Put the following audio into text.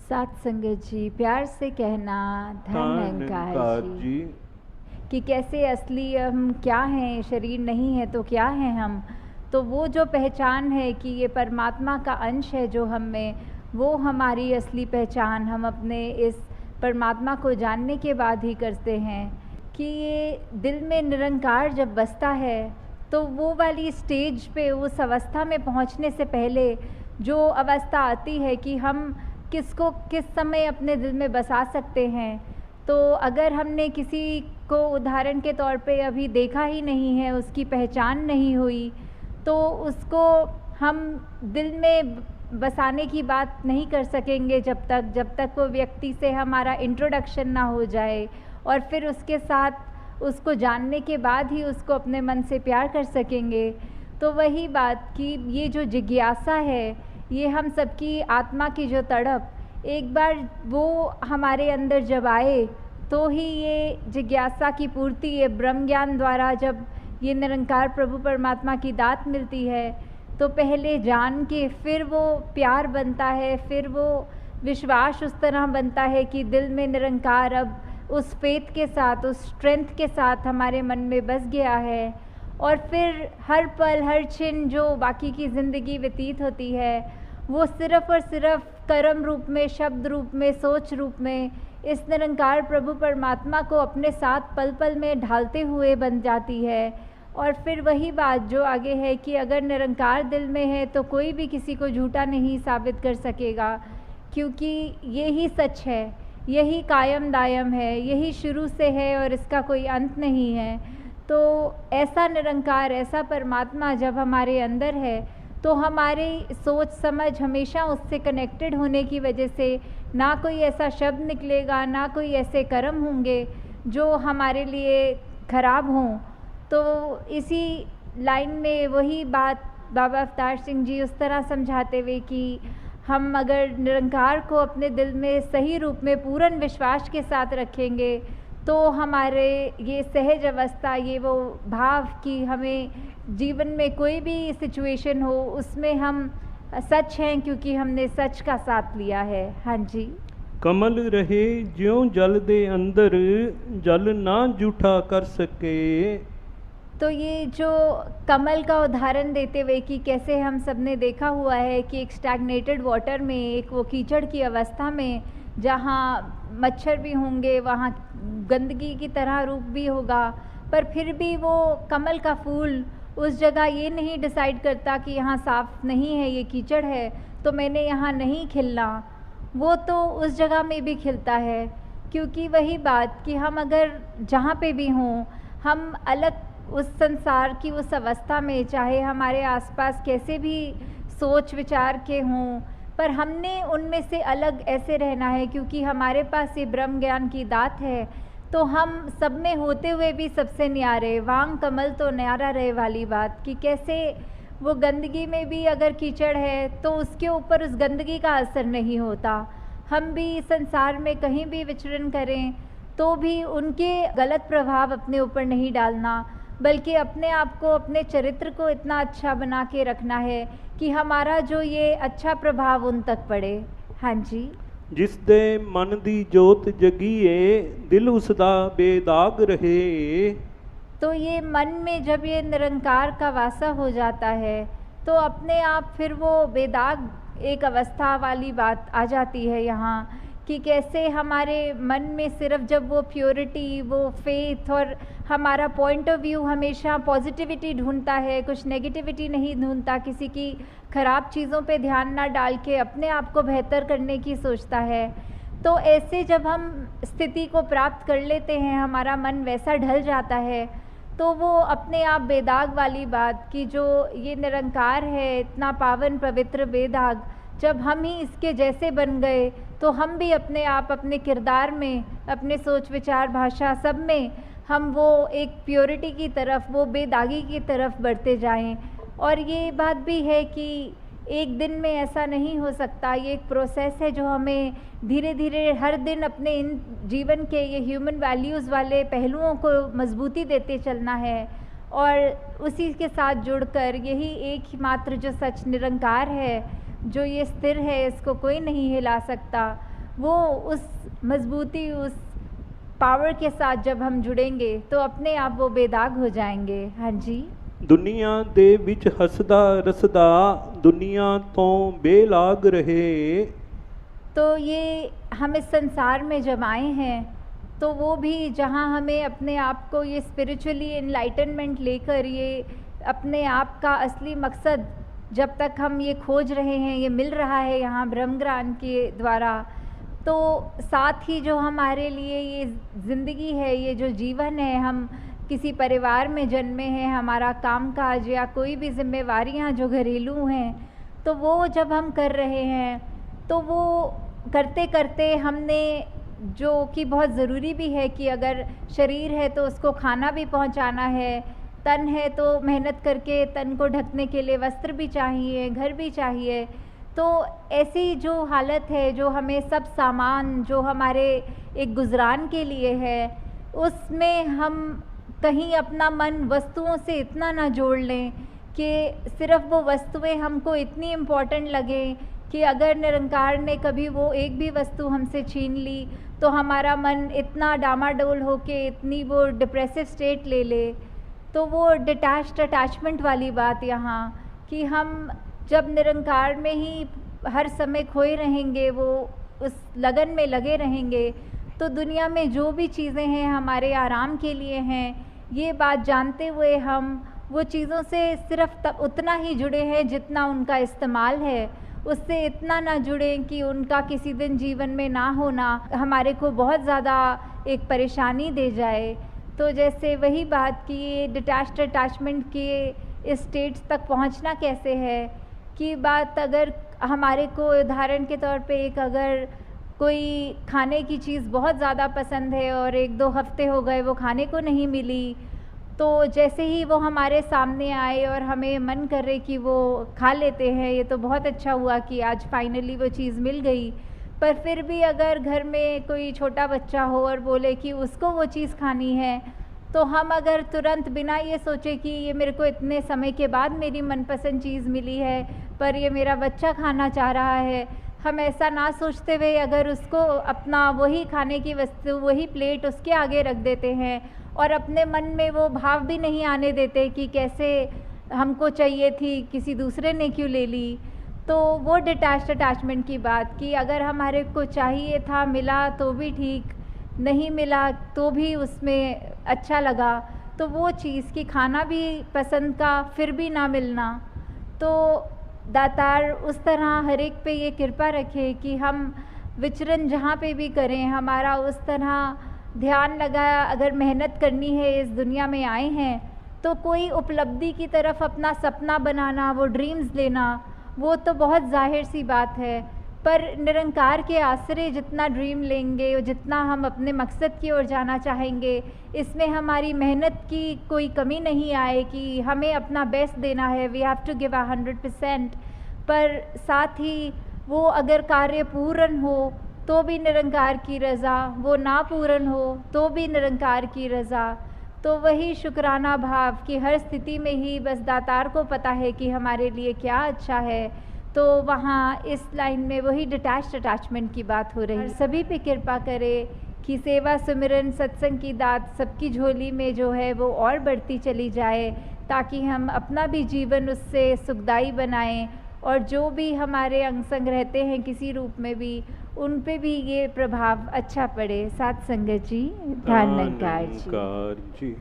साथ संगत जी, प्यार से कहना धन्यकार जी कि कैसे असली हम क्या हैं, शरीर नहीं है तो क्या हैं हम। तो वो जो पहचान है कि ये परमात्मा का अंश है जो हम में, वो हमारी असली पहचान हम अपने इस परमात्मा को जानने के बाद ही करते हैं। कि ये दिल में निरंकार जब बसता है तो वो वाली स्टेज पे, उस अवस्था में पहुंचने से पहले जो अवस्था आती है कि हम किसको किस समय अपने दिल में बसा सकते हैं। तो अगर हमने किसी को उदाहरण के तौर पे अभी देखा ही नहीं है, उसकी पहचान नहीं हुई, तो उसको हम दिल में बसाने की बात नहीं कर सकेंगे जब तक वो व्यक्ति से हमारा इंट्रोडक्शन ना हो जाए, और फिर उसके साथ उसको जानने के बाद ही उसको अपने मन से प्यार कर सकेंगे। तो वही बात कि ये जो जिज्ञासा है, ये हम सबकी आत्मा की जो तड़प, एक बार वो हमारे अंदर जब आए तो ही ये जिज्ञासा की पूर्ति, ये ब्रह्म ज्ञान द्वारा जब ये निरंकार प्रभु परमात्मा की दात मिलती है, तो पहले जान के फिर वो प्यार बनता है, फिर वो विश्वास उस तरह बनता है कि दिल में निरंकार अब उस फेथ के साथ, उस स्ट्रेंथ के साथ हमारे मन में बस गया है। और फिर हर पल हर क्षण जो बाकी की ज़िंदगी व्यतीत होती है, वो सिर्फ़ और सिर्फ कर्म रूप में, शब्द रूप में, सोच रूप में इस निरंकार प्रभु परमात्मा को अपने साथ पल पल में ढालते हुए बन जाती है। और फिर वही बात जो आगे है कि अगर निरंकार दिल में है तो कोई भी किसी को झूठा नहीं साबित कर सकेगा, क्योंकि यही सच है, यही कायम दायम है, यही शुरू से है और इसका कोई अंत नहीं है। तो ऐसा निरंकार, ऐसा परमात्मा जब हमारे अंदर है तो हमारी सोच समझ हमेशा उससे कनेक्टेड होने की वजह से ना कोई ऐसा शब्द निकलेगा, ना कोई ऐसे कर्म होंगे जो हमारे लिए ख़राब हों। तो इसी लाइन में वही बात बाबा अवतार सिंह जी उस तरह समझाते हुए कि हम अगर निरंकार को अपने दिल में सही रूप में पूर्ण विश्वास के साथ रखेंगे तो हमारे ये सहज अवस्था, ये वो भाव कि हमें जीवन में कोई भी सिचुएशन हो उसमें हम सच हैं, क्योंकि हमने सच का साथ लिया है। हाँ जी। कमल रहे ज्यों जल दे अंदर, जल ना जूठा कर सके। तो ये जो कमल का उदाहरण देते हुए कि कैसे हम सब ने देखा हुआ है कि एक स्टैग्नेटेड वाटर में, एक वो कीचड़ की अवस्था में जहाँ मच्छर भी होंगे, वहाँ गंदगी की तरह रूप भी होगा, पर फिर भी वो कमल का फूल उस जगह ये नहीं डिसाइड करता कि यहाँ साफ़ नहीं है, ये कीचड़ है तो मैंने यहाँ नहीं खिलना। वो तो उस जगह में भी खिलता है, क्योंकि वही बात कि हम अगर जहाँ पे भी हों, हम अलग उस संसार की उस अवस्था में, चाहे हमारे आसपास कैसे भी सोच विचार के हों, पर हमने उनमें से अलग ऐसे रहना है क्योंकि हमारे पास ये ब्रह्म ज्ञान की दात है। तो हम सब में होते हुए भी सबसे न्यारे, वांग कमल तो न्यारा रहे वाली बात कि कैसे वो गंदगी में भी अगर कीचड़ है तो उसके ऊपर उस गंदगी का असर नहीं होता। हम भी संसार में कहीं भी विचरण करें तो भी उनके गलत प्रभाव अपने ऊपर नहीं डालना, बल्कि अपने आप को, अपने चरित्र को इतना अच्छा बना के रखना है कि हमारा जो ये अच्छा प्रभाव उन तक पड़े। हाँ जी। जिस दे मन दी जोत जगीए, दिल उसदा बेदाग रहे। तो ये मन में जब ये निरंकार का वासा हो जाता है तो अपने आप फिर वो बेदाग एक अवस्था वाली बात आ जाती है यहाँ, कि कैसे हमारे मन में सिर्फ जब वो प्योरिटी, वो फेथ और हमारा पॉइंट ऑफ व्यू हमेशा पॉजिटिविटी ढूंढता है, कुछ नेगेटिविटी नहीं ढूंढता, किसी की ख़राब चीज़ों पे ध्यान ना डाल के अपने आप को बेहतर करने की सोचता है। तो ऐसे जब हम स्थिति को प्राप्त कर लेते हैं, हमारा मन वैसा ढल जाता है, तो वो अपने आप बेदाग वाली बात कि जो ये निरंकार है, इतना पावन पवित्र बेदाग, जब हम ही इसके जैसे बन गए तो हम भी अपने आप, अपने किरदार में, अपने सोच विचार भाषा सब में हम वो एक प्योरिटी की तरफ, वो बेदागी की तरफ बढ़ते जाएं। और ये बात भी है कि एक दिन में ऐसा नहीं हो सकता, ये एक प्रोसेस है जो हमें धीरे धीरे हर दिन अपने इन जीवन के ये ह्यूमन वैल्यूज़ वाले पहलुओं को मजबूती देते चलना है, और उसी के साथ जुड़कर यही एक ही मात्र जो सच निरंकार है, जो ये स्थिर है, इसको कोई नहीं हिला सकता, वो उस मजबूती, उस पावर के साथ जब हम जुड़ेंगे तो अपने आप वो बेदाग हो जाएंगे। हाँ जी। दुनिया दे विच हसदा रसदा दुनिया तो बेलाग रहे। तो ये हम इस संसार में जब आए हैं तो वो भी जहाँ हमें अपने आप को ये स्पिरिचुअली इनलाइटनमेंट लेकर ये अपने आप का असली मकसद जब तक हम ये खोज रहे हैं, ये मिल रहा है यहाँ ब्रह्म ज्ञान के द्वारा, तो साथ ही जो हमारे लिए ये ज़िंदगी है, ये जो जीवन है, हम किसी परिवार में जन्मे हैं, हमारा कामकाज या कोई भी जिम्मेवारियाँ जो घरेलू हैं, तो वो जब हम कर रहे हैं तो वो करते करते हमने, जो कि बहुत ज़रूरी भी है कि अगर शरीर है तो उसको खाना भी पहुंचाना है, तन है तो मेहनत करके तन को ढकने के लिए वस्त्र भी चाहिए, घर भी चाहिए। तो ऐसी जो हालत है, जो हमें सब सामान जो हमारे एक गुजरान के लिए है, उसमें हम कहीं अपना मन वस्तुओं से इतना ना जोड़ लें कि सिर्फ वो वस्तुएं हमको इतनी इम्पॉर्टेंट लगें कि अगर निरंकार ने कभी वो एक भी वस्तु हमसे छीन ली तो हमारा मन इतना डामाडोल हो के इतनी वो डिप्रेसिव स्टेट ले ले। तो वो डिटैच्ड अटैचमेंट वाली बात यहाँ, कि हम जब निरंकार में ही हर समय खोए रहेंगे, वो उस लगन में लगे रहेंगे, तो दुनिया में जो भी चीज़ें हैं हमारे आराम के लिए हैं, ये बात जानते हुए हम वो चीज़ों से सिर्फ उतना ही जुड़े हैं जितना उनका इस्तेमाल है, उससे इतना ना जुड़ें कि उनका किसी दिन जीवन में ना होना हमारे को बहुत ज़्यादा एक परेशानी दे जाए। तो जैसे वही बात कि ये डिटैच्ड अटैचमेंट के इस स्टेट्स तक पहुंचना कैसे है, कि बात अगर हमारे को उदाहरण के तौर पे एक अगर कोई खाने की चीज़ बहुत ज़्यादा पसंद है और 1-2 हफ्ते हो गए वो खाने को नहीं मिली, तो जैसे ही वो हमारे सामने आए और हमें मन कर रहे कि वो खा लेते हैं, ये तो बहुत अच्छा हुआ कि आज फाइनली वो चीज़ मिल गई। पर फिर भी अगर घर में कोई छोटा बच्चा हो और बोले कि उसको वो चीज़ खानी है, तो हम अगर तुरंत बिना ये सोचे कि ये मेरे को इतने समय के बाद मेरी मनपसंद चीज़ मिली है पर ये मेरा बच्चा खाना चाह रहा है, हम ऐसा ना सोचते हुए अगर उसको अपना वही खाने की वस्तु, वही प्लेट उसके आगे रख देते हैं और अपने मन में वो भाव भी नहीं आने देते कि कैसे हमको चाहिए थी, किसी दूसरे ने क्यों ले ली, तो वो डिटैच्ड अटैचमेंट की बात, कि अगर हमारे को चाहिए था, मिला तो भी ठीक, नहीं मिला तो भी उसमें अच्छा लगा, तो वो चीज़ कि खाना भी पसंद का फिर भी ना मिलना। तो दातार उस तरह हर एक पे ये कृपा रखे कि हम विचरण जहाँ पे भी करें, हमारा उस तरह ध्यान लगाया, अगर मेहनत करनी है, इस दुनिया में आए हैं, तो कोई उपलब्धि की तरफ अपना सपना बनाना, वो ड्रीम्स लेना, वो तो बहुत जाहिर सी बात है, पर निरंकार के आश्रय जितना ड्रीम लेंगे, जितना हम अपने मकसद की ओर जाना चाहेंगे, इसमें हमारी मेहनत की कोई कमी नहीं आए कि हमें अपना बेस्ट देना है, वी हैव टू गिव 100%, पर साथ ही वो अगर कार्य पूर्ण हो तो भी निरंकार की रज़ा, वो ना पूर्ण हो तो भी निरंकार की रज़ा। तो वही शुक्राना भाव कि हर स्थिति में ही बस दातार को पता है कि हमारे लिए क्या अच्छा है, तो वहाँ इस लाइन में वही डिटैच्ड अटैचमेंट की बात हो रही है। सभी पे कृपा करे कि सेवा सुमिरन सत्संग की दात सबकी झोली में जो है वो और बढ़ती चली जाए, ताकि हम अपना भी जीवन उससे सुखदायी बनाएं और जो भी हमारे अंग संग रहते हैं किसी रूप में भी, उन पे भी ये प्रभाव अच्छा पड़े। साथ संगत जी, ध्यान निरंकार जी।